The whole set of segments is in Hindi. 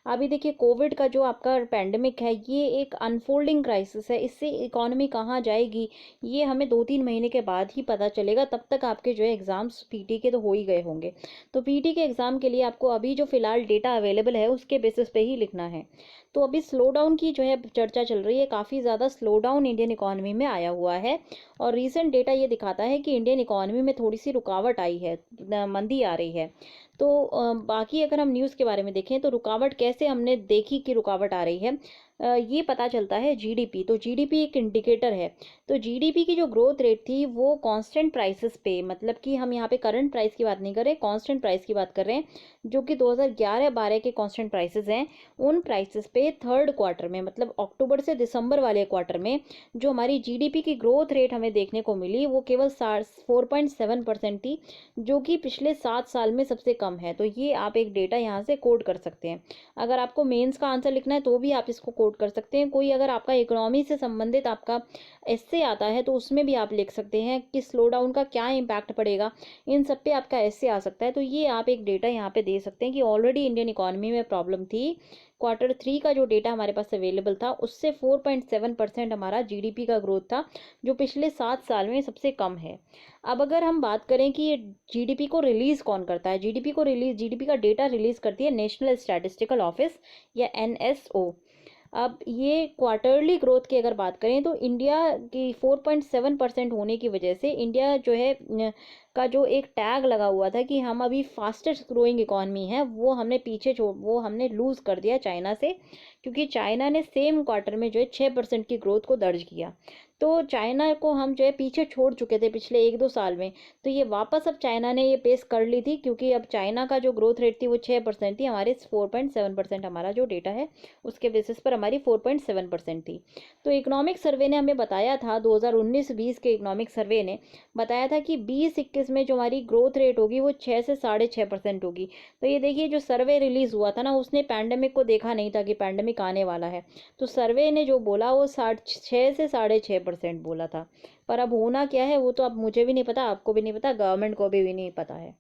अभी देखिए कोविड का जो आपका पैंडेमिक है, ये एक अनफोल्डिंग क्राइसिस है। इससे इकोनॉमी कहाँ जाएगी ये हमें 2-3 महीने के बाद ही पता चलेगा। तब तक आपके जो है एग्ज़ाम्स पीटी के तो हो ही गए होंगे। तो पीटी के एग्ज़ाम के लिए आपको अभी जो फ़िलहाल डेटा अवेलेबल है उसके बेसिस पे ही लिखना है। तो अभी स्लो डाउन की जो है चर्चा चल रही है, काफ़ी ज़्यादा स्लो डाउन इंडियन इकोनॉमी में आया हुआ है। और रीसेंट डेटा ये दिखाता है कि इंडियन इकोनॉमी में थोड़ी सी रुकावट आई है, मंदी आ रही है। तो बाकी अगर हम न्यूज़ के बारे में देखें तो रुकावट कैसे हमने देखी कि रुकावट आ रही है, ये पता चलता है जीडीपी। तो जीडीपी एक इंडिकेटर है। तो जीडीपी की जो ग्रोथ रेट थी वो कांस्टेंट प्राइसेस पे, मतलब कि हम यहाँ पे करंट प्राइस की बात नहीं कर रहे, कांस्टेंट प्राइस की बात कर रहे हैं, जो कि 2011-12 के कांस्टेंट प्राइसेस हैं। उन प्राइसेस पे थर्ड क्वार्टर में, मतलब अक्टूबर से दिसंबर वाले क्वार्टर में, जो हमारी जीडीपी की ग्रोथ रेट हमें देखने को मिली वो केवल 4.7% थी, जो कि पिछले 7 साल में सबसे कम है। तो ये आप एक डेटा यहाँ से कोड कर सकते हैं। अगर आपको मेंस का आंसर लिखना है तो भी आप इसको कोड कर सकते हैं। कोई अगर आपका इकोनॉमी से संबंधित आपका एस्से आता है तो उसमें भी आप लिख सकते हैं कि स्लो डाउन का क्या इम्पैक्ट पड़ेगा, इन सब पे आपका एस्से आ सकता है। तो ये आप एक डेटा यहाँ पे दे सकते हैं कि ऑलरेडी इंडियन इकोनॉमी में प्रॉब्लम थी। Q3 का जो डेटा हमारे पास अवेलेबल था उससे 4.7% हमारा जीडीपी का ग्रोथ था, जो पिछले 7 साल में सबसे कम है। अब अगर हम बात करें कि ये जीडीपी को रिलीज कौन करता है, जीडीपी का डेटा रिलीज करती है नेशनल स्टैटिस्टिकल ऑफिस या एनएसओ। अब ये क्वार्टरली ग्रोथ की अगर बात करें तो इंडिया की 4.7% होने की वजह से इंडिया जो है का जो एक टैग लगा हुआ था कि हम अभी फास्टेस्ट ग्रोइंग इकॉनमी है, वो हमने लूज़ कर दिया चाइना से, क्योंकि चाइना ने सेम क्वार्टर में जो है 6% की ग्रोथ को दर्ज किया। तो चाइना को हम जो है पीछे छोड़ चुके थे पिछले 1-2 साल में। तो ये वापस अब चाइना ने ये पेस कर ली थी, क्योंकि अब चाइना का जो ग्रोथ रेट थी वो 6% थी, हमारे 4.7% हमारा जो डेटा है उसके बेसिस पर हमारी 4.7% थी। तो इकोनॉमिक सर्वे ने हमें बताया था, 2019-20 के इकोनॉमिक सर्वे ने बताया था कि 20-21 में जो हमारी ग्रोथ रेट होगी वो 6 से 6.5% होगी। तो ये देखिए जो सर्वे रिलीज हुआ था ना, उसने पैंडेमिक को देखा नहीं था कि पैंडेमिक आने वाला है। तो सर्वे ने जो बोला वो 6 से 6.5% बोला था। पर अब होना क्या है वो तो अब मुझे भी नहीं पता, आपको भी नहीं पता, गवर्नमेंट को भी नहीं पता है।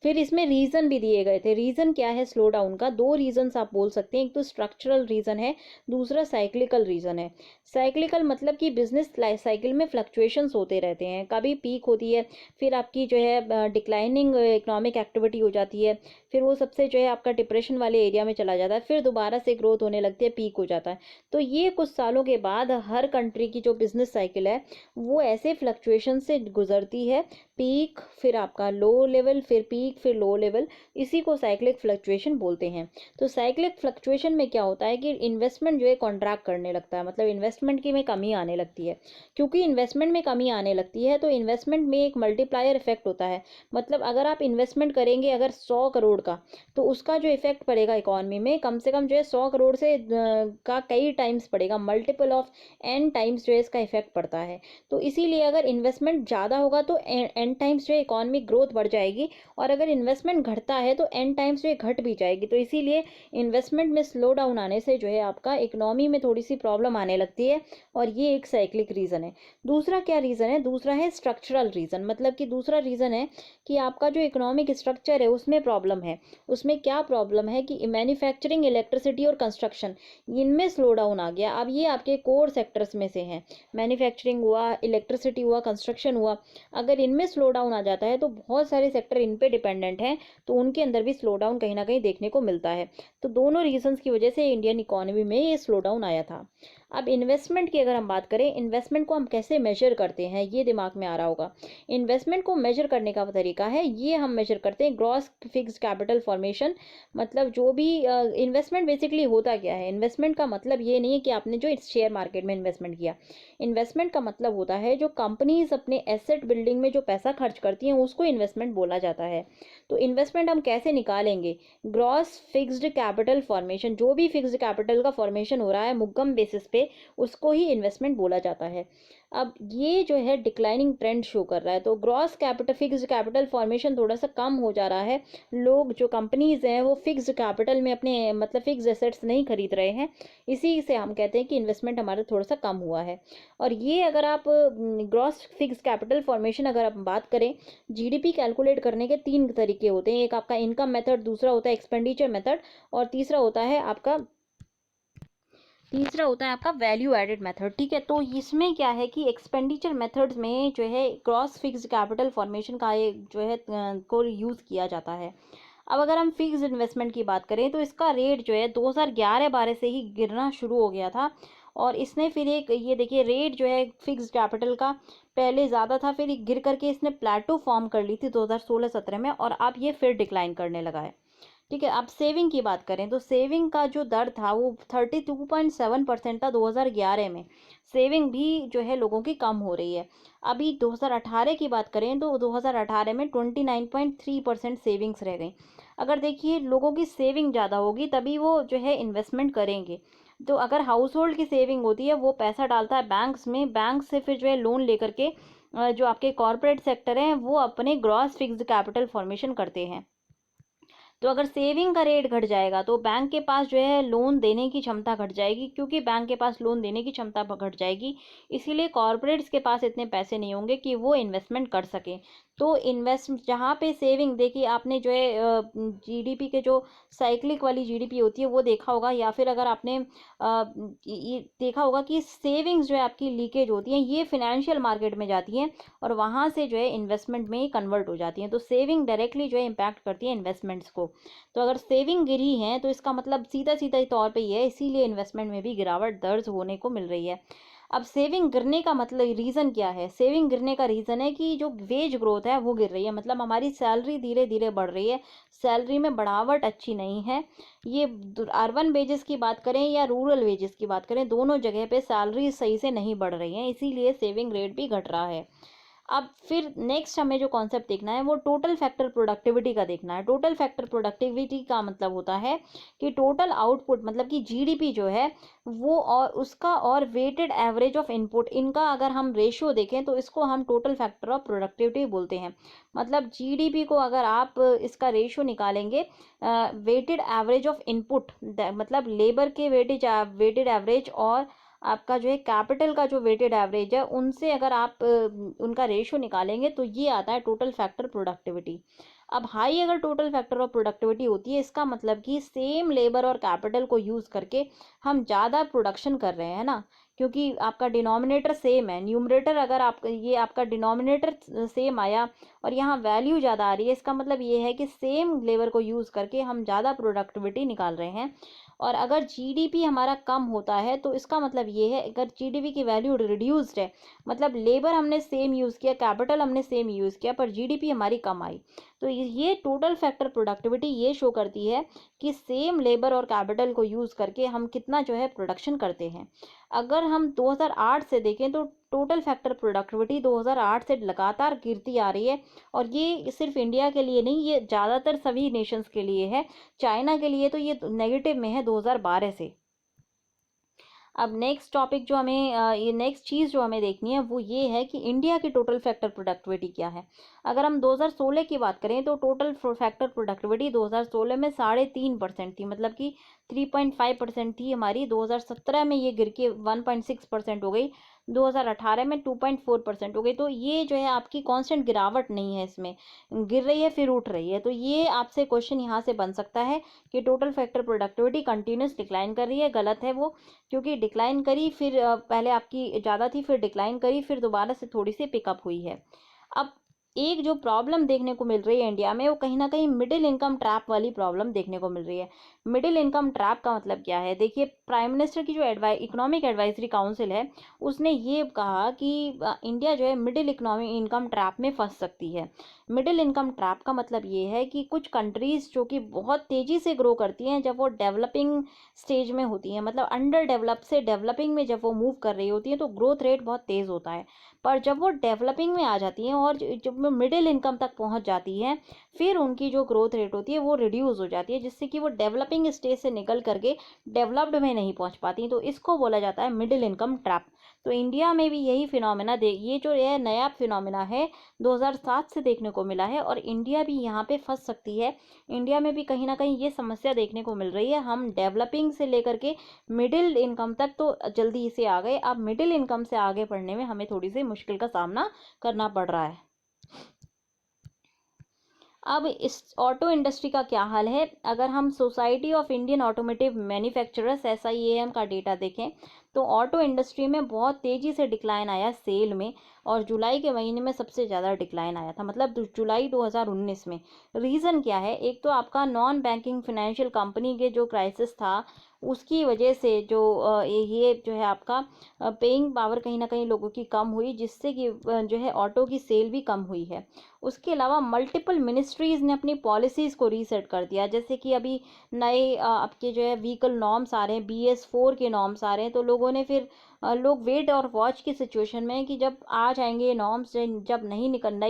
फिर इसमें रीजन भी दिए गए थे। रीजन क्या है स्लो डाउन का? दो रीजंस आप बोल सकते हैं, एक तो स्ट्रक्चरल रीजन है, दूसरा साइक्लिकल रीजन है। साइक्लिकल मतलब कि बिजनेस लाइफ साइकिल में फ्लक्चुएशंस होते रहते हैं, कभी पीक होती है, फिर आपकी जो है डिक्लाइनिंग इकोनॉमिक एक्टिविटी हो जाती है, फिर वो सबसे जो है आपका डिप्रेशन वाले एरिया में चला जाता है, फिर दोबारा से ग्रोथ होने लगती है, पीक हो जाता है। तो ये कुछ सालों के बाद हर कंट्री की जो बिजनेस साइकिल है वो ऐसे फ्लक्चुएशन से गुजरती है, पीक फिर आपका लो लेवल, फिर पीक फिर लो लेवल, इसी को साइक्लिक फ्लक्चुएशन बोलते हैं। तो साइक्लिक फ्लक्चुएशन में क्या होता है कि इन्वेस्टमेंट जो है कॉन्ट्रैक्ट करने लगता है, मतलब इन्वेस्टमेंट की में कमी आने लगती है। क्योंकि इन्वेस्टमेंट में कमी आने लगती है तो इन्वेस्टमेंट में एक मल्टीप्लायर इफेक्ट होता है। मतलब अगर आप इन्वेस्टमेंट करेंगे अगर 100 करोड़ का, तो उसका जो इफेक्ट पड़ेगा इकोनॉमी में कम से कम जो है 100 करोड़ से का कई टाइम्स पड़ेगा, मल्टीपल ऑफ n टाइम्स जो है इसका इफेक्ट पड़ता है। तो इसीलिए अगर इन्वेस्टमेंट ज़्यादा होगा तो n टाइम्स जो है इकोनॉमिक ग्रोथ बढ़ जाएगी, और अगर इन्वेस्टमेंट घटता है तो n टाइम्स जो है घट भी जाएगी। तो इसीलिए इन्वेस्टमेंट में स्लो डाउन आने से जो है आपका इकोनॉमी में थोड़ी सी प्रॉब्लम आने लगती है, और ये एक साइक्लिक रीज़न है। दूसरा क्या रीज़न है? दूसरा है स्ट्रक्चरल रीज़न, मतलब कि दूसरा रीज़न है कि आपका जो इकोनॉमिक स्ट्रक्चर है उसमें प्रॉब्लम है। उसमें क्या प्रॉब्लम है कि मैन्युफैक्चरिंग, इलेक्ट्रिसिटी और कंस्ट्रक्शन, इनमें स्लो डाउन आ गया। अब ये आपके कोर सेक्टर्स में से हैं, मैन्युफैक्चरिंग हुआ, इलेक्ट्रिसिटी हुआ, कंस्ट्रक्शन हुआ। अगर इनमें स्लो डाउन आ जाता है तो बहुत सारे सेक्टर इन पे डिपेंडेंट हैं, तो उनके अंदर भी स्लो डाउन कहीं ना कहीं देखने को मिलता है। तो दोनों रीजंस की वजह से इंडियन इकोनॉमी में ये स्लो डाउन आया था। अब इन्वेस्टमेंट की अगर हम बात करें, इन्वेस्टमेंट को हम कैसे मेजर करते हैं ये दिमाग में आ रहा होगा। इन्वेस्टमेंट को मेजर करने का तरीका है, ये हम मेजर करते हैं ग्रॉस फिक्स्ड कैपिटल फॉर्मेशन। मतलब जो भी इन्वेस्टमेंट बेसिकली होता क्या है, इन्वेस्टमेंट का मतलब ये नहीं है कि आपने जो शेयर मार्केट में इन्वेस्टमेंट किया। इन्वेस्टमेंट का मतलब होता है जो कंपनीज अपने एसेट बिल्डिंग में जो पैसा खर्च करती हैं उसको इन्वेस्टमेंट बोला जाता है। तो इन्वेस्टमेंट हम कैसे निकालेंगे? ग्रॉस फिक्स्ड कैपिटल फॉर्मेशन, जो भी फिक्स्ड कैपिटल का फॉर्मेशन हो रहा है मुग्गम बेसिस पे पे, उसको ही इन्वेस्टमेंट बोला जाता है। अब ये जो है डिक्लाइनिंग ट्रेंड शो कर रहा है, तो gross capital fixed capital formation थोड़ा सा कम हो जा रहा है। लोग जो कंपनीज हैं वो फिक्स्ड कैपिटल में अपने मतलब फिक्स्ड एसेट्स नहीं खरीद रहे हैं, इसी से हम कहते हैं कि इन्वेस्टमेंट हमारा थोड़ा सा कम हुआ है। और ये अगर आप ग्रॉस फिक्स्ड कैपिटल फॉर्मेशन अगर आप बात करें, जीडीपी कैलकुलेट करने के तीन तरीके होते हैं, एक आपका इनकम मेथड, दूसरा होता है एक्सपेंडिचर मेथड, और तीसरा होता है आपका वैल्यू एडेड मेथड। ठीक है, तो इसमें क्या है कि एक्सपेंडिचर मेथड्स में जो है क्रॉस फिक्स्ड कैपिटल फॉर्मेशन का एक जो है को यूज़ किया जाता है। अब अगर हम फिक्स्ड इन्वेस्टमेंट की बात करें तो इसका रेट जो है 2011-12 से ही गिरना शुरू हो गया था, और इसने फिर एक ये देखिए रेट जो है फिक्स्ड कैपिटल का पहले ज़्यादा था, फिर गिर करके इसने प्लेटो फॉर्म कर ली थी 2016-17 में, और अब ये फिर डिक्लाइन करने लगा है। ठीक है, अब सेविंग की बात करें तो सेविंग का जो दर था वो 32.7% था 2011 में। सेविंग भी जो है लोगों की कम हो रही है। अभी 2018 की बात करें तो 2018 में 29.3% सेविंग्स रह गई। अगर देखिए लोगों की सेविंग ज़्यादा होगी तभी वो जो है इन्वेस्टमेंट करेंगे। तो अगर हाउस होल्ड की सेविंग होती है, वो पैसा डालता है बैंक्स में, बैंक से फिर जो है लोन लेकर के जो आपके कॉरपोरेट सेक्टर हैं वो अपने ग्रॉस फिक्स्ड कैपिटल फॉर्मेशन करते हैं। तो अगर सेविंग का रेट घट जाएगा तो बैंक के पास जो है लोन देने की क्षमता घट जाएगी, क्योंकि बैंक के पास लोन देने की क्षमता घट जाएगी, इसीलिए कॉरपोरेट्स के पास इतने पैसे नहीं होंगे कि वो इन्वेस्टमेंट कर सकें। तो इन्वेस्ट जहाँ पे सेविंग देखिए आपने जो है जीडीपी के जो साइक्लिक वाली जीडीपी होती है वो देखा होगा, या फिर अगर आपने ये देखा होगा कि सेविंग्स जो है आपकी लीकेज होती हैं, ये फिनेंशियल मार्केट में जाती हैं और वहाँ से जो है इन्वेस्टमेंट में कन्वर्ट हो जाती हैं। तो सेविंग डायरेक्टली जो है इम्पैक्ट करती है इन्वेस्टमेंट्स को। तो अगर सेविंग गिरी है तो इसका मतलब सीधा सीधा तौर पे ये है, इसीलिए इन्वेस्टमेंट में भी गिरावट दर्ज होने को मिल रही है। अब सेविंग गिरने का मतलब रीज़न क्या है? सेविंग गिरने का रीज़न है कि जो वेज ग्रोथ है वो गिर रही है, मतलब हमारी सैलरी धीरे धीरे बढ़ रही है, सैलरी में बढ़ावट अच्छी नहीं है। ये अर्बन वेजेस की बात करें या रूरल वेजेस की बात करें, दोनों जगह पे सैलरी सही से नहीं बढ़ रही है, इसीलिए सेविंग रेट भी घट रहा है। अब फिर नेक्स्ट हमें जो कॉन्सेप्ट देखना है वो टोटल फैक्टर प्रोडक्टिविटी का देखना है। टोटल फैक्टर प्रोडक्टिविटी का मतलब होता है कि टोटल आउटपुट मतलब कि जीडीपी जो है वो और उसका और वेटेड एवरेज ऑफ इनपुट, इनका अगर हम रेशियो देखें तो इसको हम टोटल फैक्टर ऑफ प्रोडक्टिविटी बोलते हैं। मतलब जीडीपी को अगर आप इसका रेशियो निकालेंगे वेटेड एवरेज ऑफ इनपुट, मतलब लेबर के वेटेड एवरेज और आपका जो है कैपिटल का जो वेटेड एवरेज है, उनसे अगर आप उनका रेशियो निकालेंगे तो ये आता है टोटल फैक्टर प्रोडक्टिविटी। अब हाई अगर टोटल फैक्टर ऑफ प्रोडक्टिविटी होती है, इसका मतलब कि सेम लेबर और कैपिटल को यूज़ करके हम ज़्यादा प्रोडक्शन कर रहे हैं ना, क्योंकि आपका डिनोमिनेटर सेम है, न्यूमरेटर अगर आप ये आपका डिनोमिनेटर सेम आया और यहाँ वैल्यू ज़्यादा आ रही है, इसका मतलब ये है कि सेम लेबर को यूज़ करके हम ज़्यादा प्रोडक्टिविटी निकाल रहे हैं। और अगर जीडीपी हमारा कम होता है तो इसका मतलब ये है, अगर जीडीपी की वैल्यू रिड्यूस्ड है, मतलब लेबर हमने सेम यूज़ किया, कैपिटल हमने सेम यूज़ किया, पर जीडीपी हमारी कम आई, तो ये टोटल फैक्टर प्रोडक्टिविटी ये शो करती है कि सेम लेबर और कैपिटल को यूज़ करके हम कितना जो है प्रोडक्शन करते हैं। अगर हम 2008 से देखें तो टोटल फैक्टर प्रोडक्टिविटी 2008 से लगातार गिरती आ रही है, और ये सिर्फ इंडिया के लिए नहीं, ये ज़्यादातर सभी नेशंस के लिए है। चाइना के लिए तो ये नेगेटिव में है 2012 से। अब नेक्स्ट टॉपिक जो हमें ये नेक्स्ट चीज़ जो हमें देखनी है वो ये है कि इंडिया की टोटल फैक्टर प्रोडक्टिविटी क्या है। अगर हम 2016 की बात करें तो टोटल फैक्टर प्रोडक्टिविटी 2016 में 3.5% थी, मतलब कि 3.5% थी हमारी। 2017 में ये गिर के 1.6% हो गई, 2018 में 2.4% हो गई। तो ये जो है आपकी कांस्टेंट गिरावट नहीं है, इसमें गिर रही है फिर उठ रही है। तो ये आपसे क्वेश्चन यहाँ से बन सकता है कि total factor productivity continuous decline कर रही है, गलत है वो, क्योंकि डिक्लाइन करी फिर पहले आपकी ज़्यादा थी, फिर डिक्लाइन करी, फिर दोबारा से थोड़ी सी पिकअप हुई है। अब एक जो प्रॉब्लम देखने को मिल रही है इंडिया में वो कहीं ना कहीं मिडिल इनकम ट्रैप वाली प्रॉब्लम देखने को मिल रही है। मिडिल इनकम ट्रैप का मतलब क्या है? देखिए प्राइम मिनिस्टर की जो इकोनॉमिक एडवाइजरी काउंसिल है उसने ये कहा कि इंडिया जो है मिडिल इकोनॉमिक इनकम ट्रैप में फंस सकती है। मिडिल इनकम ट्रैप का मतलब ये है कि कुछ कंट्रीज़ जो कि बहुत तेज़ी से ग्रो करती हैं जब वो डेवलपिंग स्टेज में होती हैं, मतलब अंडर डेवलप से डेवलपिंग में जब वो मूव कर रही होती हैं तो ग्रोथ रेट बहुत तेज़ होता है। पर जब वो डेवलपिंग में आ जाती हैं और जब मिडिल इनकम तक पहुंच जाती हैं, फिर उनकी जो ग्रोथ रेट होती है वो रिड्यूस हो जाती है, जिससे कि वो डेवलपिंग स्टेज से निकल करके डेवलप्ड में नहीं पहुंच पाती। तो इसको बोला जाता है मिडिल इनकम ट्रैप। तो इंडिया में भी यही फिनोमेना ये जो है नया फिनोमेना है 2007 से देखने को मिला है, और इंडिया भी यहाँ पे फंस सकती है। इंडिया में भी कहीं ना कहीं ये समस्या देखने को मिल रही है। हम डेवलपिंग से लेकर के मिडिल इनकम तक तो जल्दी से आ गए, अब मिडिल इनकम से आगे बढ़ने में हमें थोड़ी सी मुश्किल का सामना करना पड़ रहा है। अब इस ऑटो इंडस्ट्री का क्या हाल है? अगर हम society of Indian automotive manufacturers SIAM का डेटा देखें, तो ऑटो इंडस्ट्री में बहुत तेज़ी से डिक्लाइन आया सेल में, और जुलाई के महीने में सबसे ज़्यादा डिक्लाइन आया था, मतलब जुलाई 2019 में। रीज़न क्या है? एक तो आपका नॉन बैंकिंग फाइनेंशियल कंपनी के जो क्राइसिस था, उसकी वजह से जो ये जो है आपका पेइंग पावर कहीं ना कहीं लोगों की कम हुई, जिससे कि जो है ऑटो की सेल भी कम हुई है। उसके अलावा मल्टीपल मिनिस्ट्रीज़ ने अपनी पॉलिसीज़ को रीसेट कर दिया, जैसे कि अभी नए आपके जो है व्हीकल नॉर्म्स आ रहे हैं, BS4 के नॉर्म्स आ रहे हैं, तो लोगों ने फिर लोग वेट और वॉच की सिचुएशन में कि जब आ जाएंगे नॉर्म्स, जब नई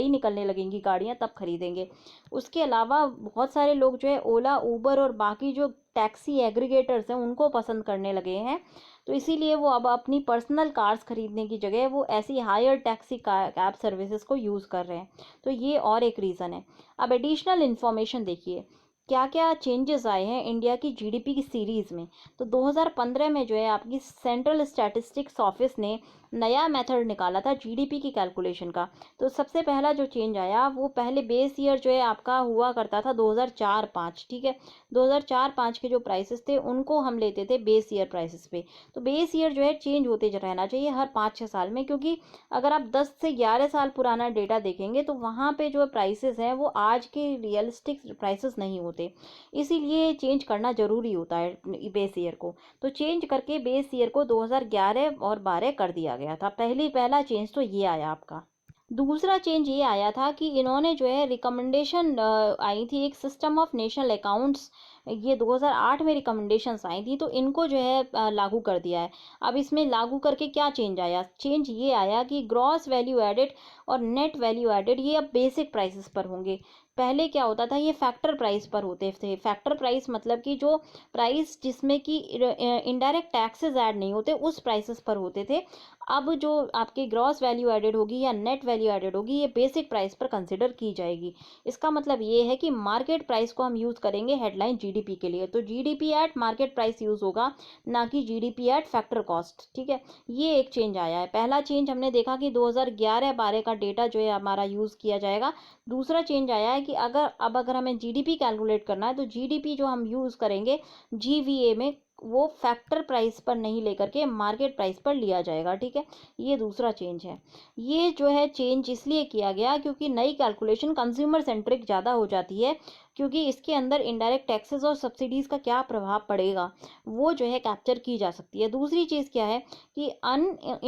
निकलने लगेंगी गाड़ियां तब खरीदेंगे। उसके अलावा बहुत सारे लोग जो है ओला, उबर और बाकी जो टैक्सी एग्रीगेटर्स हैं उनको पसंद करने लगे हैं। तो इसीलिए वो अब अपनी पर्सनल कार्स खरीदने की जगह वो ऐसी हायर टैक्सी कैब सर्विसेज को यूज़ कर रहे हैं। तो ये और एक रीज़न है। अब एडिशनल इन्फॉर्मेशन देखिए, क्या क्या चेंजेस आए हैं इंडिया की GDP की सीरीज़ में। तो 2015 में जो है आपकी सेंट्रल स्टैटिस्टिक्स ऑफिस ने नया मेथड निकाला था GDP की कैलकुलेशन का। तो सबसे पहला जो चेंज आया, वो पहले बेस ईयर जो है आपका हुआ करता था 2004-05, ठीक है। 2004-05 के जो प्राइसेस थे उनको हम लेते थे बेस ईयर प्राइसेस पे। तो बेस ईयर जो है चेंज होते रहना चाहिए हर 5-6 साल में, क्योंकि अगर आप 10 से 11 साल पुराना डेटा देखेंगे तो वहाँ पे जो प्राइसेस हैं वो आज के रियलिस्टिक प्राइसेस नहीं होते। इसीलिए चेंज करना ज़रूरी होता है बेस ईयर को। तो चेंज करके बेस ईयर को 2011 और 12 कर दिया गया था। पहला चेंज तो ये आया आपका। दूसरा चेंज ये आया था कि इन्होंने जो है रिकमेंडेशन आई थी, एक सिस्टम ऑफ नेशनल अकाउंट्स, ये 2008 में रिकमेंडेशंस आई थी, तो इनको जो है लागू कर दिया है। अब इसमें लागू करके क्या चेंज आया? चेंज ये आया कि ग्रॉस वैल्यू एडेड और नेट वैल्यू एडेड ये अब बेसिक प्राइसेस पर होंगे। पहले क्या होता था, ये फैक्टर प्राइस पर होते थे। फैक्टर प्राइस मतलब कि जो प्राइस जिसमें कि इनडायरेक्ट टैक्सेस ऐड नहीं होते, उस प्राइसेस पर होते थे। अब जो आपकी ग्रॉस वैल्यू एडेड होगी या नेट वैल्यू एडेड होगी, ये बेसिक प्राइस पर कंसिडर की जाएगी। इसका मतलब ये है कि मार्केट प्राइस को हम यूज़ करेंगे हेडलाइन GDP के लिए। तो GDP eight market price use होगा, ना कि GDP एट फैक्टर कॉस्ट, ठीक है। ये एक चेंज आया है। पहला चेंज हमने देखा कि 2011-12 का डेटा जो है हमारा यूज़ किया जाएगा। दूसरा चेंज आया है कि अगर हमें GDP कैलकुलेट करना है, तो GDP जो हम यूज़ करेंगे GVA में, वो फैक्टर प्राइस पर नहीं लेकर के मार्केट प्राइस पर लिया जाएगा, ठीक है। ये दूसरा चेंज है। ये जो है चेंज इसलिए किया गया क्योंकि नई कैलकुलेशन कंज्यूमर सेंट्रिक ज़्यादा हो जाती है, क्योंकि इसके अंदर इनडायरेक्ट टैक्सेस और सब्सिडीज़ का क्या प्रभाव पड़ेगा वो जो है कैप्चर की जा सकती है। दूसरी चीज़ क्या है कि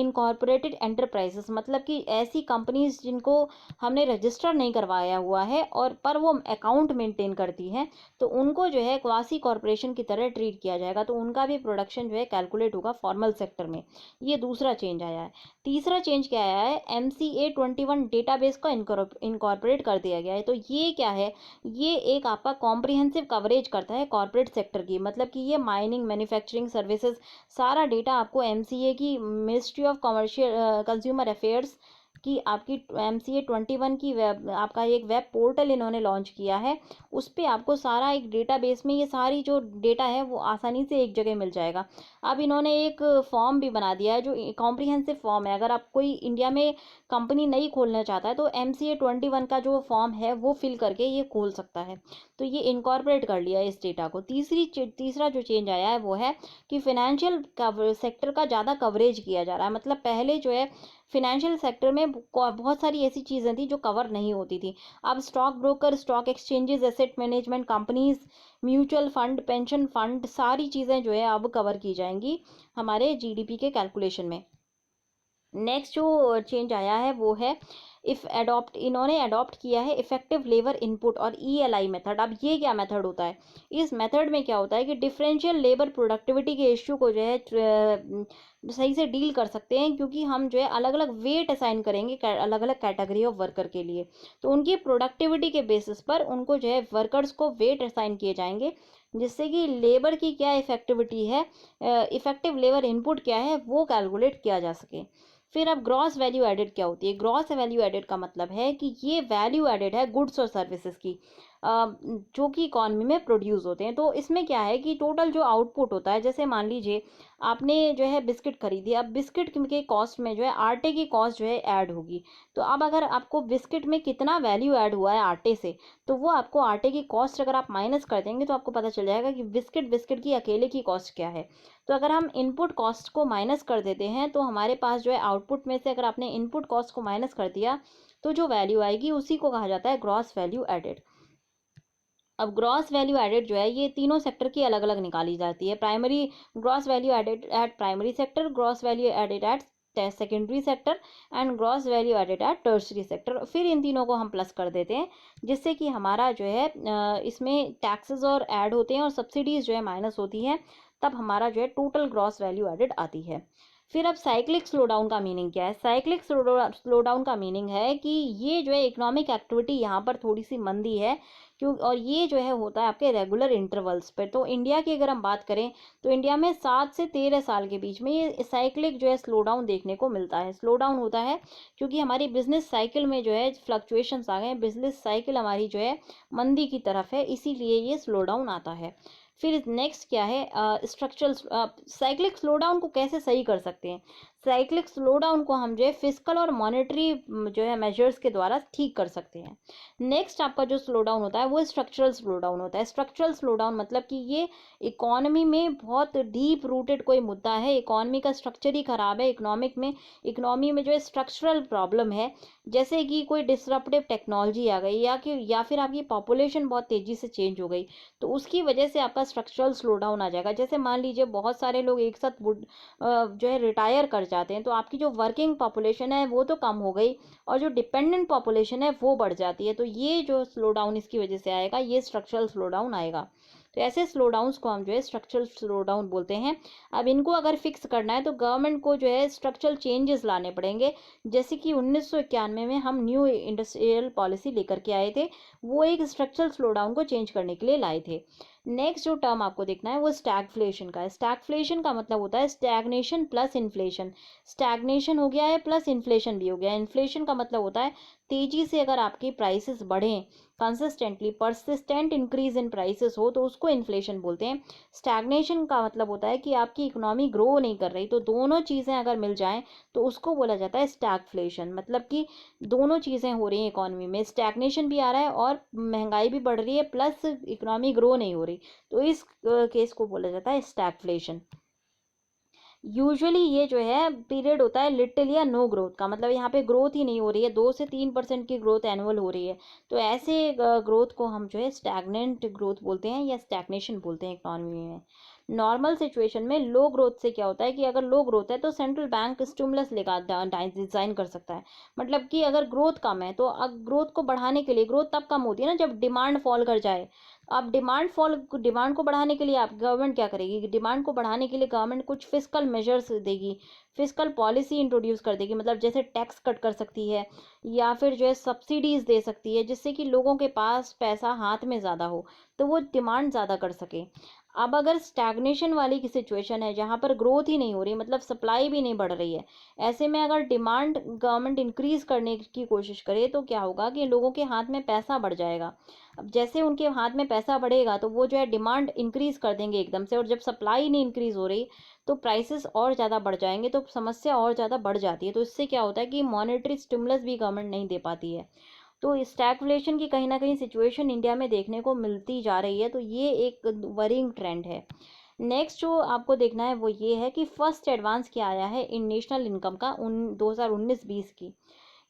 इनकॉर्पोरेटेड एंटरप्राइजेस, मतलब कि ऐसी कंपनीज जिनको हमने रजिस्टर नहीं करवाया हुआ है और पर वो अकाउंट मेंटेन करती हैं, तो उनको जो है क्वासी कॉरपोरेशन की तरह ट्रीट किया जाएगा। तो उनका भी प्रोडक्शन जो है कैलकुलेट होगा फॉर्मल सेक्टर में। ये दूसरा चेंज आया है। तीसरा चेंज क्या आया है, MCA 21 डेटाबेस को इनकॉर्पोरेट कर दिया गया है। तो ये क्या है, ये एक आपका कॉम्प्रिहेंसिव कवरेज करता है कॉर्पोरेट सेक्टर की, मतलब कि ये माइनिंग, मैन्युफैक्चरिंग, सर्विसेज, सारा डेटा आपको MCA की, ministry of commercial consumer affairs की आपकी MCA 21 की आपका एक वेब पोर्टल इन्होंने लॉन्च किया है। उस पर आपको सारा एक डेटाबेस में ये सारी जो डेटा है वो आसानी से एक जगह मिल जाएगा। अब इन्होंने एक फॉर्म भी बना दिया है जो कॉम्प्रिहेंसिव फॉर्म है। अगर आप कोई इंडिया में कंपनी नहीं खोलना चाहता है तो MCA 21 का जो फॉर्म है वो फिल करके ये खोल सकता है। तो ये इनकॉर्पोरेट कर लिया है इस डेटा को। तीसरा जो चेंज आया है वो है कि फिनेंशियल सेक्टर का ज़्यादा कवरेज किया जा रहा है। मतलब पहले जो है फिनेंशियल सेक्टर में बहुत सारी ऐसी चीज़ें थी जो कवर नहीं होती थी। अब stock broker, stock exchanges, asset management companies, mutual fund, pension fund, सारी चीज़ें जो है अब कवर की जाएंगी हमारे GDP के कैलकुलेशन में। नेक्स्ट जो चेंज आया है वो है इन्होंने अडॉप्ट किया है इफेक्टिव लेबर इनपुट और ELI मेथड। अब ये क्या मेथड होता है? इस मेथड में क्या होता है कि डिफरेंशियल लेबर प्रोडक्टिविटी के इश्यू को जो है सही से डील कर सकते हैं, क्योंकि हम जो है अलग अलग वेट असाइन करेंगे अलग अलग कैटेगरी ऑफ वर्कर के लिए। तो उनकी प्रोडक्टिविटी के बेसिस पर उनको जो है वर्कर्स को वेट असाइन किए जाएंगे, जिससे कि लेबर की क्या इफेक्टिविटी है, इफेक्टिव लेबर इनपुट क्या है, वो कैलकुलेट किया जा सके। फिर अब ग्रॉस वैल्यू एडेड क्या होती है? ग्रॉस वैल्यू एडेड का मतलब है कि ये वैल्यू एडेड है गुड्स और सर्विसेज की, जो कि इकॉनमी में प्रोड्यूस होते हैं। तो इसमें क्या है कि टोटल जो आउटपुट होता है, जैसे मान लीजिए आपने जो है बिस्किट खरीदी, अब बिस्किट के कॉस्ट में जो है आटे की कॉस्ट जो है ऐड होगी। तो अब अगर आपको बिस्किट में कितना वैल्यू ऐड हुआ है आटे से, तो वो आपको आटे की कॉस्ट अगर आप माइनस कर देंगे तो आपको पता चल जाएगा कि बिस्किट की अकेले की कॉस्ट क्या है। तो अगर हम इनपुट कॉस्ट को माइनस कर देते हैं तो हमारे पास जो है आउटपुट में से अगर आपने इनपुट कॉस्ट को माइनस कर दिया तो जो वैल्यू आएगी उसी को कहा जाता है ग्रॉस वैल्यू एडेड। अब ग्रॉस वैल्यू एडेड जो है ये तीनों सेक्टर की अलग अलग निकाली जाती है। Primary gross value added at primary sector, gross value added at secondary sector and gross value added at tertiary sector. फिर इन तीनों को हम प्लस कर देते हैं, जिससे कि हमारा जो है इसमें टैक्सेस और ऐड होते हैं और सब्सिडीज जो है माइनस होती हैं, तब हमारा जो है टोटल ग्रॉस वैल्यू एडेड आती है। फिर अब साइक्लिक स्लोडाउन का मीनिंग क्या है? साइक्लिक स्लोडाउन का मीनिंग है कि ये जो है इकोनॉमिक एक्टिविटी यहाँ पर थोड़ी सी मंदी है, क्यों, और ये जो है होता है आपके रेगुलर इंटरवल्स पर। तो इंडिया की अगर हम बात करें तो इंडिया में 7 से 13 साल के बीच में ये साइक्लिक जो है स्लो डाउन देखने को मिलता है। स्लो डाउन होता है क्योंकि हमारी बिजनेस साइकिल में जो है फ्लक्चुएशंस आ गए हैं, बिजनेस साइकिल हमारी जो है मंदी की तरफ है, इसीलिए ये स्लो डाउन आता है। फिर नेक्स्ट क्या है? स्ट्रक्चरल साइक्लिक स्लो डाउन को कैसे सही कर सकते हैं? साइक्लिक स्लो डाउन को हम जो है फिजिकल और मॉनेटरी जो है मेजर्स के द्वारा ठीक कर सकते हैं। नेक्स्ट आपका जो स्लो डाउन होता है वो स्ट्रक्चरल स्लो डाउन होता है। स्ट्रक्चरल स्लो डाउन मतलब कि ये इकोनॉमी में बहुत डीप रूटेड कोई मुद्दा है, इकोनॉमी का स्ट्रक्चर ही खराब है, इकोनॉमी में जो है स्ट्रक्चरल प्रॉब्लम है, जैसे कि कोई डिसरप्टिव टेक्नोलॉजी आ गई या फिर आपकी पॉपुलेशन बहुत तेजी से चेंज हो गई, तो उसकी वजह से आपका स्ट्रक्चरल स्लो डाउन आ जाएगा। जैसे मान लीजिए बहुत सारे लोग एक साथ जो है रिटायर कर जाते हैं, तो आपकी जो वर्किंग पॉपुलेशन है वो तो कम हो गई और जो डिपेंडेंट पॉपुलेशन है वो बढ़ जाती है, तो ये जो स्लो डाउन इसकी वजह से आएगा, ये स्ट्रक्चरल स्लो डाउन आएगा। तो ऐसे स्लो डाउन्स को हम जो है स्ट्रक्चरल स्लो डाउन बोलते हैं। अब इनको अगर फिक्स करना है तो गवर्नमेंट को जो है स्ट्रक्चरल चेंजेस लाने पड़ेंगे, जैसे कि 1991 में हम न्यू इंडस्ट्रियल पॉलिसी लेकर के आए थे, वो एक स्ट्रक्चरल स्लो डाउन को चेंज करने के लिए लाए थे। नेक्स्ट जो टर्म आपको देखना है वो स्टैगफ्लेशन का है। स्टैगफ्लेशन का मतलब होता है स्टैग्नेशन प्लस इन्फ्लेशन। स्टैग्नेशन हो गया है प्लस इन्फ्लेशन भी हो गया है। इन्फ्लेशन का मतलब होता है तेजी से अगर आपकी प्राइसेस बढ़ें, consistently persistent increase in prices हो, तो उसको इन्फ्लेशन बोलते हैं। स्टैग्नेशन का मतलब होता है कि आपकी इकोनॉमी ग्रो नहीं कर रही, तो दोनों चीज़ें अगर मिल जाएं तो उसको बोला जाता है स्टैगफ्लेशन। मतलब कि दोनों चीज़ें हो रही हैं इकोनॉमी में, स्टैग्नेशन भी आ रहा है और महंगाई भी बढ़ रही है प्लस इकोनॉमी ग्रो नहीं हो रही, तो इस केस को बोला जाता है स्टैगफ्लेशन। यूजुअली ये जो है पीरियड होता है लिटिल या नो ग्रोथ का, मतलब यहाँ पे ग्रोथ ही नहीं हो रही है, 2 से 3% की ग्रोथ एनुअल हो रही है, तो ऐसे ग्रोथ को हम जो है स्टैग्नेंट ग्रोथ बोलते हैं या स्टैग्नेशन बोलते हैं इकोनॉमी में। नॉर्मल सिचुएशन में लो ग्रोथ से क्या होता है कि अगर लो ग्रोथ है तो सेंट्रल बैंक स्टिमुलस लेकर डिजाइन कर सकता है। मतलब कि अगर ग्रोथ कम है तो ग्रोथ को बढ़ाने के लिए, ग्रोथ तब कम होती है ना जब डिमांड फॉल कर जाए। अब डिमांड को बढ़ाने के लिए आप गवर्नमेंट क्या करेगी? डिमांड को बढ़ाने के लिए गवर्नमेंट कुछ फिस्कल मेजर्स देगी, फिस्कल पॉलिसी इंट्रोड्यूस कर देगी, मतलब जैसे टैक्स कट कर सकती है या फिर जो है सब्सिडीज दे सकती है, जिससे कि लोगों के पास पैसा हाथ में ज़्यादा हो तो वो डिमांड ज़्यादा कर सके। अब अगर स्टैग्नेशन वाली की सिचुएशन है जहाँ पर ग्रोथ ही नहीं हो रही, मतलब सप्लाई भी नहीं बढ़ रही है, ऐसे में अगर डिमांड गवर्नमेंट इंक्रीज करने की कोशिश करे तो क्या होगा कि लोगों के हाथ में पैसा बढ़ जाएगा। अब जैसे उनके हाथ में पैसा बढ़ेगा तो वो जो है डिमांड इंक्रीज कर देंगे एकदम से, और जब सप्लाई नहीं इंक्रीज हो रही तो प्राइसेस और ज़्यादा बढ़ जाएंगे, तो समस्या और ज़्यादा बढ़ जाती है। तो इससे क्या होता है कि मॉनेटरी स्टिमुलस भी गवर्नमेंट नहीं दे पाती है। तो स्टैगफ्लेशन की कहीं ना कहीं सिचुएशन इंडिया में देखने को मिलती जा रही है, तो ये एक वरिंग ट्रेंड है। नेक्स्ट जो आपको देखना है वो ये है कि फर्स्ट एडवांस क्या आया है इन नेशनल इनकम का 2019-20 की।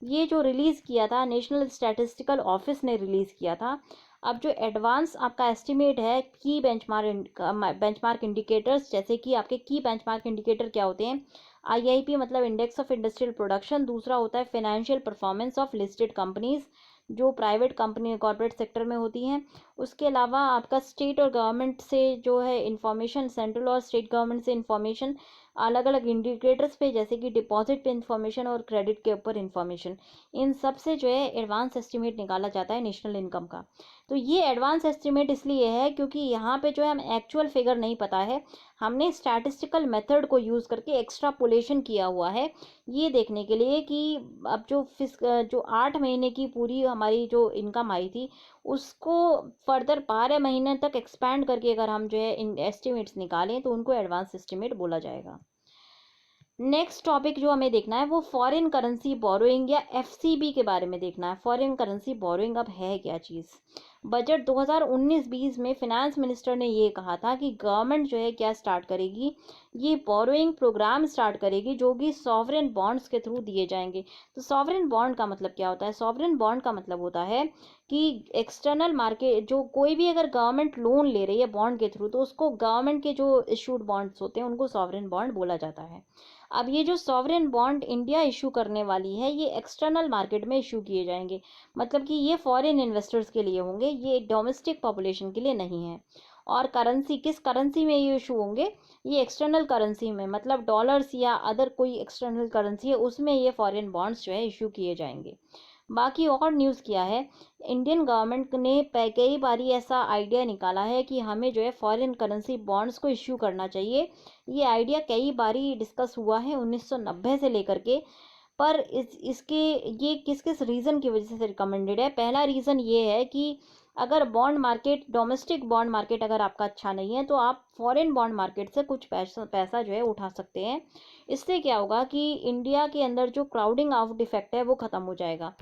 ये जो रिलीज़ किया था नेशनल स्टैटिस्टिकल ऑफिस ने रिलीज़ किया था। अब जो एडवांस आपका एस्टिमेट है की बेंचमार्क इंडिकेटर्स, जैसे कि आपके की बेंचमार्क इंडिकेटर क्या होते हैं, आईआईपी मतलब इंडेक्स ऑफ इंडस्ट्रियल प्रोडक्शन, दूसरा होता है financial performance of listed companies जो प्राइवेट कंपनी कॉर्पोरेट सेक्टर में होती हैं। उसके अलावा आपका स्टेट और गवर्नमेंट से जो है इंफॉर्मेशन, सेंट्रल और स्टेट गवर्नमेंट से इंफॉर्मेशन अलग अलग इंडिकेटर्स पे, जैसे कि डिपॉजिट पे इंफॉर्मेशन और क्रेडिट के ऊपर इंफॉर्मेशन, इन सब से जो है एडवांस एस्टिमेट निकाला जाता है नेशनल इनकम का। तो ये एडवांस एस्टिमेट इसलिए है क्योंकि यहाँ पे जो है हम एक्चुअल फिगर नहीं पता है, हमने स्टैटिस्टिकल मेथड को यूज़ करके एक्सट्रापोलेशन किया हुआ है, ये देखने के लिए कि अब जो 8 महीने की पूरी हमारी जो इनकम आई थी उसको फर्दर 12 महीने तक एक्सपैंड करके अगर हम जो है इन एस्टिमेट्स निकालें तो उनको एडवांस एस्टिमेट बोला जाएगा। नेक्स्ट टॉपिक जो हमें देखना है वो फॉरेन करेंसी बोरोइंग या एफसीबी के बारे में देखना है। फॉरेन करेंसी बोरोइंग अब है क्या चीज़? बजट 2019-20 में फिनेंस मिनिस्टर ने ये कहा था कि गवर्नमेंट जो है क्या स्टार्ट करेगी, ये बोरोइंग प्रोग्राम स्टार्ट करेगी जो कि सॉवरेन बॉन्ड्स के थ्रू दिए जाएंगे। तो सॉवरेन बॉन्ड का मतलब क्या होता है? सॉवरेन बॉन्ड का मतलब होता है कि एक्सटर्नल मार्केट, जो कोई भी अगर गवर्नमेंट लोन ले रही है बॉन्ड के थ्रू, तो उसको गवर्नमेंट के जो इशूड बॉन्ड्स होते हैं उनको सॉवरेन बॉन्ड बोला जाता है। अब ये जो सॉवरेन बॉन्ड इंडिया इशू करने वाली है ये एक्सटर्नल मार्केट में इशू किए जाएंगे, मतलब कि ये फॉरेन इन्वेस्टर्स के लिए होंगे, ये डोमेस्टिक पॉपुलेशन के लिए नहीं है। और करेंसी, किस करेंसी में ये इशू होंगे? ये एक्सटर्नल करेंसी में, मतलब डॉलर्स या अदर कोई एक्सटर्नल करेंसी है उसमें ये फॉरेन बॉन्ड्स जो है इशू किए जाएंगे। बाकी और न्यूज़ क्या है, इंडियन गवर्नमेंट ने कई बारी ऐसा आइडिया निकाला है कि हमें जो है फॉरेन करेंसी बॉन्ड्स को इश्यू करना चाहिए। ये आइडिया कई बारी डिस्कस हुआ है 1990 से लेकर के, पर इसके ये किस किस रीज़न की वजह से रिकमेंडेड है? पहला रीज़न ये है कि अगर bond market, domestic bond market अगर आपका अच्छा नहीं है तो आप फॉरेन बॉन्ड मार्केट से कुछ पैसा पैसा जो है उठा सकते हैं। इससे क्या होगा कि इंडिया के अंदर जो क्राउडिंग आउट इफेक्ट है वो ख़त्म हो जाएगा।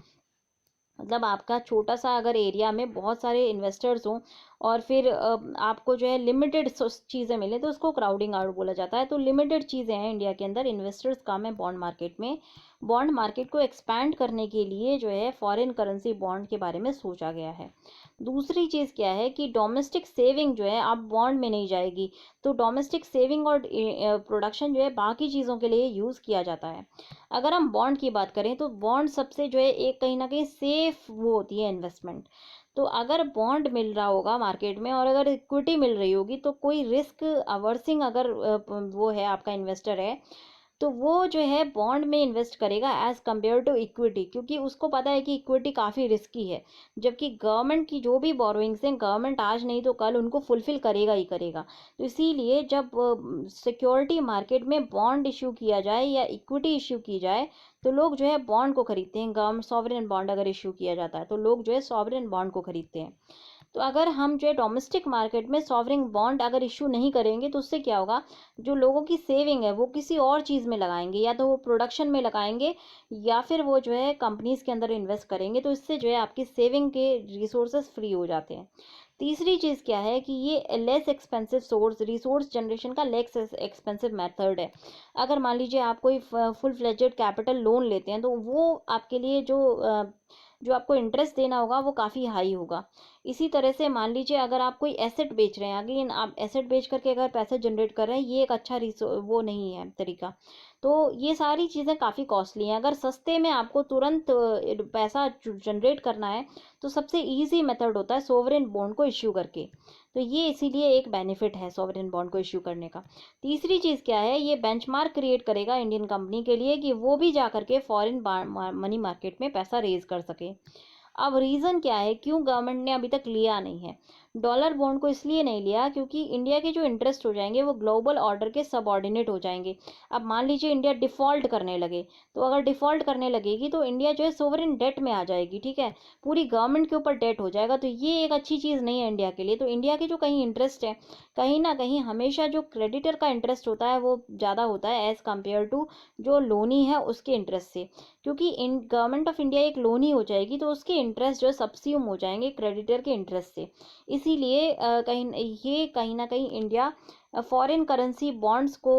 मतलब आपका छोटा सा अगर एरिया में बहुत सारे इन्वेस्टर्स हों और फिर आपको जो है लिमिटेड चीज़ें मिले तो उसको क्राउडिंग आउट बोला जाता है। तो लिमिटेड चीज़ें हैं इंडिया के अंदर, इन्वेस्टर्स कम है बॉन्ड मार्केट में। बॉन्ड मार्केट को एक्सपैंड करने के लिए जो है फॉरेन करेंसी बॉन्ड के बारे में सोचा गया है। दूसरी चीज़ क्या है कि डोमेस्टिक सेविंग जो है अब बॉन्ड में नहीं जाएगी, तो डोमेस्टिक सेविंग और प्रोडक्शन जो है बाकी चीज़ों के लिए यूज़ किया जाता है। अगर हम बॉन्ड की बात करें तो बॉन्ड सबसे जो है एक कहीं ना कहीं सेफ वो होती है इन्वेस्टमेंट। तो अगर बॉन्ड मिल रहा होगा मार्केट में और अगर इक्विटी मिल रही होगी तो कोई रिस्क अवर्सिंग अगर वो है आपका इन्वेस्टर है तो वो जो है बॉन्ड में इन्वेस्ट करेगा एज कम्पेयर टू इक्विटी, क्योंकि उसको पता है कि इक्विटी काफ़ी रिस्की है। जबकि गवर्नमेंट की जो भी बोरोइंग्स हैं गवर्नमेंट आज नहीं तो कल उनको फुलफिल करेगा ही करेगा। तो इसीलिए जब सिक्योरिटी मार्केट में बॉन्ड इशू किया जाए या इक्विटी इशू की जाए तो लोग जो है बॉन्ड को खरीदते हैं। गवर्नमेंट सॉवरेन बॉन्ड अगर इशू किया जाता है तो लोग जो है सॉवरेन बॉन्ड को खरीदते हैं। तो अगर हम जो है डोमेस्टिक मार्केट में सॉवरिंग बॉन्ड अगर इशू नहीं करेंगे तो उससे क्या होगा, जो लोगों की सेविंग है वो किसी और चीज़ में लगाएंगे, या तो वो प्रोडक्शन में लगाएंगे या फिर वो जो है कंपनीज के अंदर इन्वेस्ट करेंगे। तो इससे जो है आपकी सेविंग के रिसोर्सेज फ्री हो जाते हैं। तीसरी चीज़ क्या है कि ये less expensive source, resource generation का लेस एक्सपेंसिव मेथड है। अगर मान लीजिए आप कोई फुल फ्लेजेड कैपिटल लोन लेते हैं तो वो आपके लिए जो आपको इंटरेस्ट देना होगा वो काफ़ी हाई होगा। इसी तरह से मान लीजिए अगर आप कोई एसेट बेच रहे हैं, अगेन आप एसेट बेच करके अगर पैसे जनरेट कर रहे हैं, ये एक अच्छा वो नहीं है तरीका। तो ये सारी चीज़ें काफ़ी कॉस्टली हैं। अगर सस्ते में आपको तुरंत पैसा जनरेट करना है तो सबसे ईजी मेथड होता है सोवरेन बॉन्ड को इश्यू करके। तो ये इसीलिए एक बेनिफिट है सोवरेन बॉन्ड को इश्यू करने का। तीसरी चीज़ क्या है, ये बेंचमार्क क्रिएट करेगा इंडियन कंपनी के लिए कि वो भी जा करके फॉरेन मनी मार्केट में पैसा रेज कर सके। अब रीज़न क्या है क्यों गवर्नमेंट ने अभी तक लिया नहीं है डॉलर बॉन्ड को? इसलिए नहीं लिया क्योंकि इंडिया के जो इंटरेस्ट हो जाएंगे वो ग्लोबल ऑर्डर के सबऑर्डिनेट हो जाएंगे। अब मान लीजिए इंडिया डिफ़ॉल्ट करने लगे, तो अगर डिफ़ॉल्ट करने लगेगी तो इंडिया जो है सोवरेन डेट में आ जाएगी, ठीक है, पूरी गवर्नमेंट के ऊपर डेट हो जाएगा। तो ये एक अच्छी चीज़ नहीं है इंडिया के लिए। तो इंडिया के जो कहीं इंटरेस्ट है, कहीं ना कहीं हमेशा जो क्रेडिटर का इंटरेस्ट होता है वो ज़्यादा होता है एज़ कम्पेयर टू जो लोनी है उसके इंटरेस्ट से। क्योंकि इन गवर्नमेंट ऑफ इंडिया एक लोन ही हो जाएगी तो उसके इंटरेस्ट जो है सब्सिड्यूम हो जाएंगे क्रेडिटर के इंटरेस्ट से। इसीलिए कहीं ना कहीं इंडिया फॉरेन करेंसी बॉन्ड्स को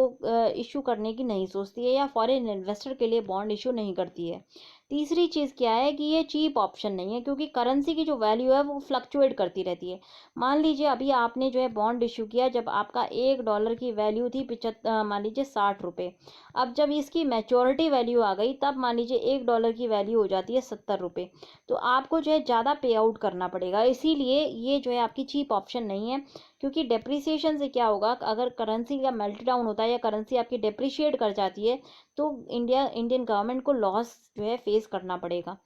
इशू करने की नहीं सोचती है या फॉरेन इन्वेस्टर के लिए बॉन्ड इशू नहीं करती है। तीसरी चीज़ क्या है कि ये चीप ऑप्शन नहीं है, क्योंकि करेंसी की जो वैल्यू है वो फ्लक्चुएट करती रहती है। मान लीजिए अभी आपने जो है बॉन्ड इशू किया, जब आपका $1 की वैल्यू थी मान लीजिए 60 रुपये। अब जब इसकी मैच्योरिटी वैल्यू आ गई, तब मान लीजिए $1 की वैल्यू हो जाती है 70 रुपये। तो आपको जो है ज़्यादा पे आउट करना पड़ेगा, इसीलिए ये जो है आपकी चीप ऑप्शन नहीं है। क्योंकि डेप्रिसिएशन से क्या होगा, अगर करेंसी का मेल्ट डाउन होता है या करेंसी आपकी डेप्रिशिएट कर जाती है, तो इंडियन गवर्नमेंट को लॉस जो है फेस करना पड़ेगा।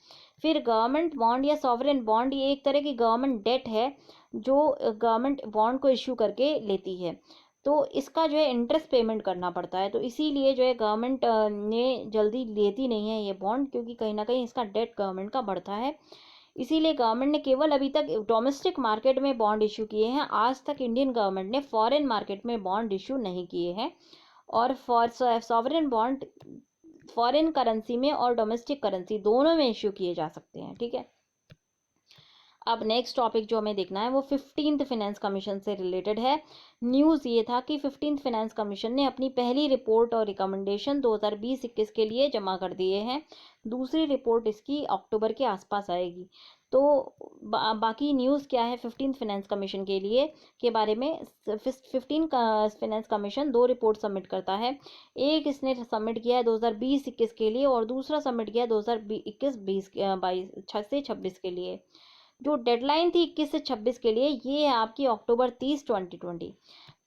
फिर गवर्नमेंट बॉन्ड या सॉवरेन बॉन्ड, ये एक तरह की गवर्नमेंट डेट है जो गवर्नमेंट बॉन्ड को इश्यू करके लेती है। तो इसका जो है इंटरेस्ट पेमेंट करना पड़ता है, तो इसीलिए जो है गवर्नमेंट ने जल्दी लेती नहीं है ये बॉन्ड, क्योंकि कहीं ना कहीं इसका डेट गवर्नमेंट का बढ़ता है। इसीलिए गवर्नमेंट ने केवल अभी तक डोमेस्टिक मार्केट में बॉन्ड इशू किए हैं, आज तक इंडियन गवर्नमेंट ने फॉरेन मार्केट में बॉन्ड इशू नहीं किए हैं। और सॉवरेन बॉन्ड फॉरेन करेंसी में और डोमेस्टिक करेंसी दोनों में इशू किए जा सकते हैं, ठीक है। अब नेक्स्ट टॉपिक जो हमें देखना है वो 15th फाइनेंस कमीशन से रिलेटेड है। न्यूज़ ये था कि 15th फाइनेंस कमीशन ने अपनी पहली रिपोर्ट और रिकमेंडेशन 2020-21 के लिए जमा कर दिए हैं। दूसरी रिपोर्ट इसकी अक्टूबर के आसपास आएगी। तो बाकी न्यूज़ क्या है 15th फाइनेंस कमीशन के लिए के बारे में। 15 फाइनेंस कमीशन 2 रिपोर्ट सबमिट करता है। एक इसने सबमिट किया है 2020-21 के लिए, और दूसरा सबमिट किया है 2021-22 से 26 के लिए। जो डेडलाइन थी 21 से 26 के लिए, ये है आपकी अक्टूबर 30, 2020।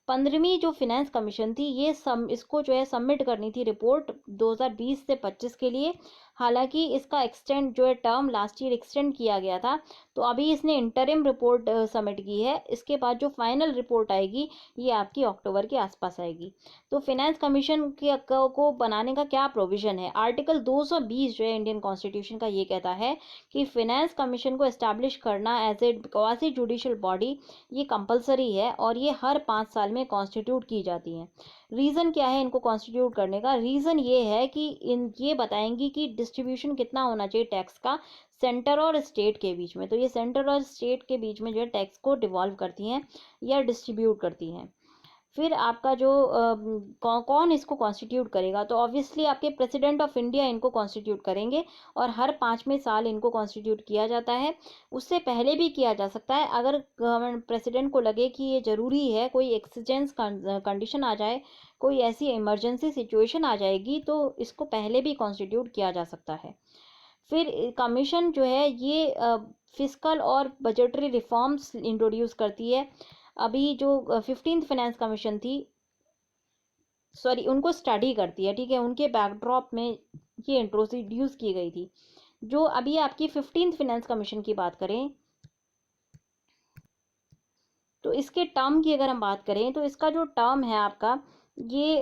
15वीं जो फिनेंस कमीशन थी, ये इसको जो है सबमिट करनी थी रिपोर्ट 2020 से 25 के लिए। हालांकि इसका एक्सटेंड जो है टर्म लास्ट ईयर एक्सटेंड किया गया था, तो अभी इसने इंटरिम रिपोर्ट सबमिट की है। इसके बाद जो फाइनल रिपोर्ट आएगी ये आपकी अक्टूबर के आसपास आएगी। तो फिनेंस कमीशन को बनाने का क्या प्रोविज़न है, आर्टिकल 220 जो है इंडियन कॉन्स्टिट्यूशन का, ये कहता है कि फिनेंस कमीशन को एस्टैब्लिश करना as a quasi judicial body ये कंपलसरी है, और ये हर 5 साल में कॉन्स्टिट्यूट की जाती हैं। रीज़न क्या है इनको कॉन्स्टिट्यूट करने का, रीज़न ये है कि ये बताएंगी कि डिस्ट्रीब्यूशन कितना होना चाहिए टैक्स का सेंटर और स्टेट के बीच में। तो ये सेंटर और स्टेट के बीच में जो है टैक्स को डिवॉल्व करती हैं या डिस्ट्रीब्यूट करती हैं। फिर आपका जो कौन इसको कॉन्स्टिट्यूट करेगा, तो ऑब्वियसली आपके प्रेसिडेंट ऑफ इंडिया इनको कॉन्स्टिट्यूट करेंगे, और हर 5वें साल इनको कॉन्स्टिट्यूट किया जाता है। उससे पहले भी किया जा सकता है, अगर गवर्नमेंट प्रेसिडेंट को लगे कि ये ज़रूरी है, कोई एक्सीजेंस कंडीशन आ जाए, कोई ऐसी इमरजेंसी सिचुएशन आ जाएगी, तो इसको पहले भी कॉन्स्टिट्यूट किया जा सकता है। फिर कमीशन जो है ये फिस्कल और बजटरी रिफॉर्म्स इंट्रोड्यूस करती है। अभी जो 15th फाइनेंस कमीशन थी, सॉरी, उनको स्टडी करती है, ठीक है, उनके बैकड्रॉप में ये इंट्रोड्यूस की गई थी। जो अभी आपकी 15th फाइनेंस कमीशन की बात करें, तो इसके टर्म की अगर हम बात करें, तो इसका जो टर्म है आपका, ये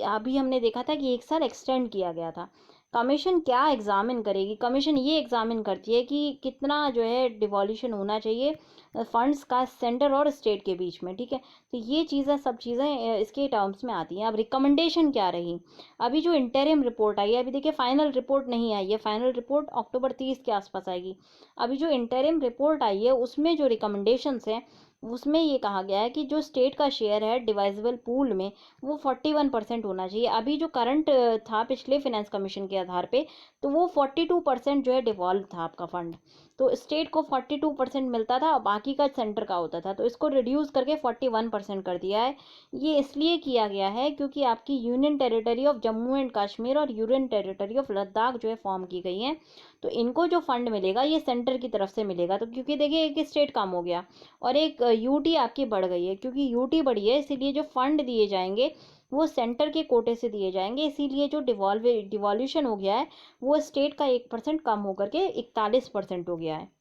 अभी हमने देखा था कि 1 साल एक्सटेंड किया गया था। कमीशन क्या एग्जामिन करेगी, कमीशन ये एग्जामिन करती है कि कितना जो है डिवॉल्यूशन होना चाहिए फंड्स का सेंटर और स्टेट के बीच में, ठीक है। तो ये चीज़ें सब चीज़ें इसके टर्म्स में आती हैं। अब रिकमेंडेशन क्या रही, अभी जो इंटरिम रिपोर्ट आई है, अभी देखिए फाइनल रिपोर्ट नहीं आई है, फाइनल रिपोर्ट अक्टूबर 30 के आसपास आएगी। अभी जो इंटरिम रिपोर्ट आई है उसमें जो रिकमेंडेशंस हैं, उसमें ये कहा गया है कि जो स्टेट का शेयर है डिवाइजेबल पूल में, वो 41% होना चाहिए। अभी जो करंट था पिछले फाइनेंस कमीशन के आधार पे, तो वो 42% जो है डिवॉल्व था आपका फंड। तो स्टेट को 42% मिलता था और बाकी का सेंटर का होता था, तो इसको रिड्यूस करके 41% कर दिया है। ये इसलिए किया गया है क्योंकि आपकी union territory of Jammu and Kashmir और यूनियन टेरिटरी ऑफ लद्दाख जो है फॉर्म की गई हैं। तो इनको जो फंड मिलेगा ये सेंटर की तरफ से मिलेगा। तो क्योंकि देखिए एक स्टेट कम हो गया और एक यूटी आपकी बढ़ गई है, क्योंकि यूटी बढ़ी है इसीलिए जो फंड दिए जाएंगे वो सेंटर के कोटे से दिए जाएंगे, इसीलिए जो डिवॉल्यूशन हो गया है वो स्टेट का 1% कम होकर के 41% हो गया है।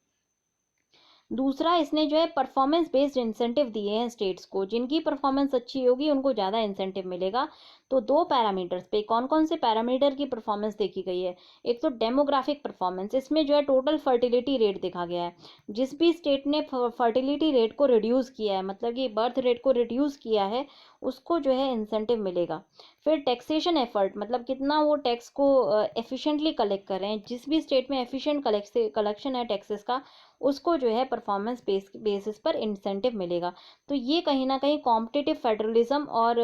दूसरा, इसने जो है परफॉर्मेंस बेस्ड इंसेंटिव दिए हैं स्टेट्स को, जिनकी परफॉर्मेंस अच्छी होगी उनको ज़्यादा इंसेंटिव मिलेगा। तो 2 पैरामीटर्स पे, कौन कौन से पैरामीटर की परफॉर्मेंस देखी गई है, एक तो डेमोग्राफिक परफॉर्मेंस, इसमें जो है टोटल फर्टिलिटी रेट देखा गया है। जिस भी स्टेट ने फर्टिलिटी रेट को रिड्यूस किया है, मतलब कि बर्थ रेट को रिड्यूस किया है, उसको जो है इंसेंटिव मिलेगा। फिर टैक्सेशन एफर्ट, मतलब कितना वो टैक्स को एफिशिएंटली कलेक्ट कर रहे हैं, जिस भी स्टेट में एफिशिएंट कलेक्शन है टैक्सेस का, उसको जो है परफॉर्मेंस बेसिस पर इंसेंटिव मिलेगा। तो ये कहीं ना कहीं कॉम्पिटिटिव फेडरलिज्म और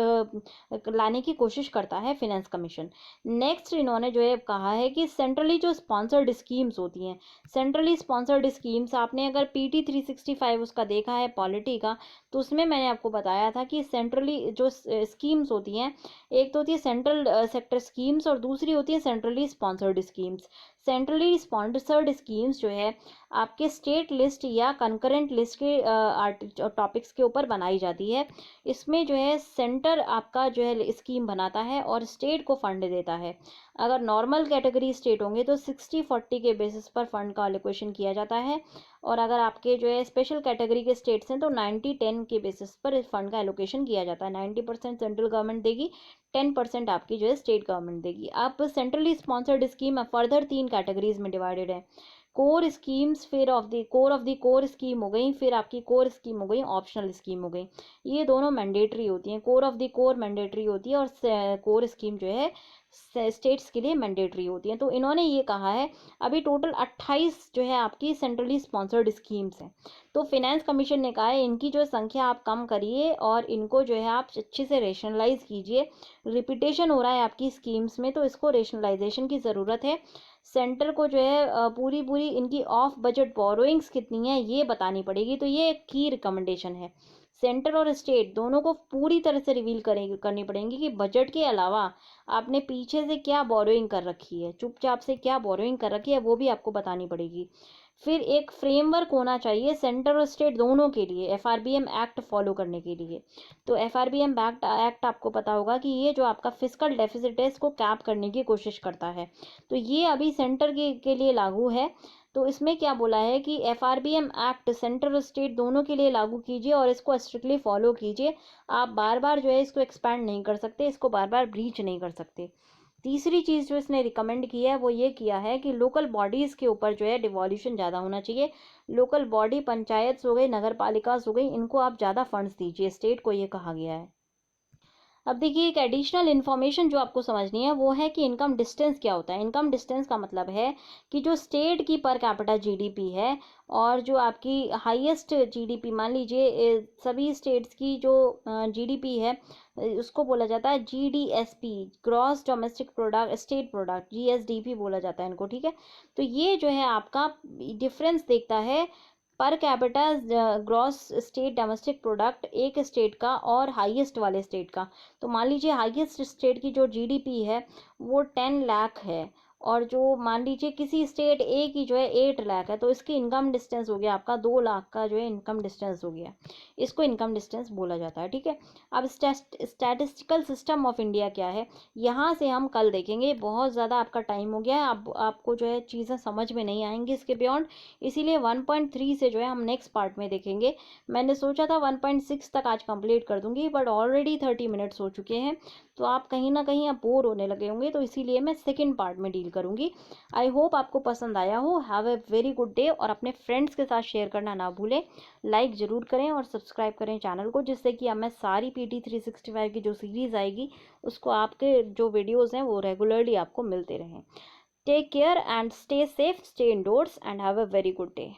लाने की कोशिश करता है फिनेंस कमीशन। नेक्स्ट इन्होंने जो है कहा है कि सेंट्रली जो स्पॉन्सर्ड स्कीम्स होती हैं, सेंट्रली स्पॉन्सर्ड स्कीम्स, आपने अगर PT 365 उसका देखा है पॉलिटी का, तो उसमें मैंने आपको बताया था कि सेंट्रली जो स्कीम्स होती हैं, एक तो होती है सेंट्रल सेक्टर स्कीम्स और दूसरी होती है centrally sponsored schemes. Centrally sponsored schemes जो है आपके स्टेट लिस्ट या कंकरेंट लिस्ट के टॉपिक्स के ऊपर बनाई जाती है। इसमें जो है सेंटर आपका जो है स्कीम बनाता है और स्टेट को फंड देता है। अगर नॉर्मल कैटेगरी स्टेट होंगे तो 60-40 के बेसिस पर फंड का एलोकेशन किया जाता है, और अगर आपके जो है स्पेशल कैटेगरी के स्टेट्स हैं तो 90-10 के बेसिस पर इस फंड का एलोकेशन किया जाता है। 90% सेंट्रल गवर्नमेंट देगी, 10% आपकी जो है स्टेट गवर्नमेंट देगी। अब centrally sponsored scheme further 3 categories में डिवाइडेड है। कोर स्कीम्स, फिर ऑफ द कोर स्कीम हो गई, फिर आपकी कोर स्कीम हो गई, ऑप्शनल स्कीम हो गई। ये दोनों मैंडेटरी होती हैं। Core of the core mandatory होती है और कोर स्कीम जो है स्टेट्स के लिए मैंडेटरी होती हैं। तो इन्होंने ये कहा है अभी टोटल 28 जो है आपकी सेंट्रली स्पॉन्सर्ड स्कीम्स हैं। तो फिनेंस कमीशन ने कहा है इनकी जो संख्या आप कम करिए और इनको जो है आप अच्छे से रेशनलाइज कीजिए। रिपीटेशन हो रहा है आपकी स्कीम्स में, तो इसको रेशनलाइजेशन की ज़रूरत है। सेंटर को जो है पूरी पूरी इनकी ऑफ बजट बोरोइंग्स कितनी है ये बतानी पड़ेगी। तो ये एक की रिकमेंडेशन है। सेंटर और स्टेट दोनों को पूरी तरह से रिवील करनी पड़ेगी कि बजट के अलावा आपने पीछे से क्या बोरोइंग कर रखी है, चुपचाप से क्या बोरोइंग कर रखी है वो भी आपको बतानी पड़ेगी। फिर एक फ्रेमवर्क होना चाहिए सेंटर और स्टेट दोनों के लिए FRBM एक्ट फॉलो करने के लिए। तो FRBM एक्ट आपको पता होगा कि ये जो आपका फिस्कल डेफिसिट है इसको कैप करने की कोशिश करता है। तो ये अभी सेंटर के लिए लागू है। तो इसमें क्या बोला है कि FRBM एक्ट सेंटर और स्टेट दोनों के लिए लागू कीजिए और इसको स्ट्रिक्टली फॉलो कीजिए। आप बार बार जो है इसको एक्सपैंड नहीं कर सकते, इसको बार बार ब्रीच नहीं कर सकते। तीसरी चीज़ जो इसने रिकमेंड की है वो ये किया है कि लोकल बॉडीज़ के ऊपर जो है डिवॉल्यूशन ज़्यादा होना चाहिए। लोकल बॉडी, पंचायत हो गई, नगर पालिका हो गई, इनको आप ज़्यादा फंड्स दीजिए, स्टेट को ये कहा गया है। अब देखिए एक एडिशनल इन्फॉर्मेशन जो आपको समझनी है वो है कि इनकम डिस्टेंस क्या होता है। इनकम डिस्टेंस का मतलब है कि जो स्टेट की पर कैपिटा जीडीपी है और जो आपकी हाईएस्ट जीडीपी, मान लीजिए सभी स्टेट्स की जो जीडीपी है उसको बोला जाता है GDSP, gross domestic product, state product, GSDP बोला जाता है इनको, ठीक है। तो ये जो है आपका डिफरेंस देखता है per capita gross state domestic product एक स्टेट का और हाईएस्ट वाले स्टेट का। तो मान लीजिए हाईएस्ट स्टेट की जो जीडीपी है वो 10 लाख है, और जो मान लीजिए किसी स्टेट ए की जो है 8 लाख है, तो इसकी इनकम डिस्टेंस हो गया आपका 2 लाख का जो है इनकम डिस्टेंस हो गया। इसको इनकम डिस्टेंस बोला जाता है, ठीक है। अब स्टैटिस्टिकल सिस्टम ऑफ इंडिया क्या है यहाँ से हम कल देखेंगे। बहुत ज़्यादा आपका टाइम हो गया है, अब आपको जो है चीज़ें समझ में नहीं आएंगी इसके बियॉन्ड, इसीलिए 1.3 से जो है हम नेक्स्ट पार्ट में देखेंगे। मैंने सोचा था 1.6 तक आज कंप्लीट कर दूंगी, बट ऑलरेडी 30 मिनट्स हो चुके हैं, तो आप कहीं ना कहीं अब बोर होने लगे होंगे, तो इसीलिए मैं सेकेंड पार्ट में डील करूंगी। आई होप आपको पसंद आया हो। Have a very good day, और अपने फ्रेंड्स के साथ शेयर करना ना भूलें। लाइक ज़रूर करें और सब्सक्राइब करें चैनल को, जिससे कि अब मैं सारी PT 365 की जो सीरीज़ आएगी उसको आपके जो वीडियोज़ हैं वो रेगुलरली आपको मिलते रहें। Take care and stay safe, stay indoors and have a very good day.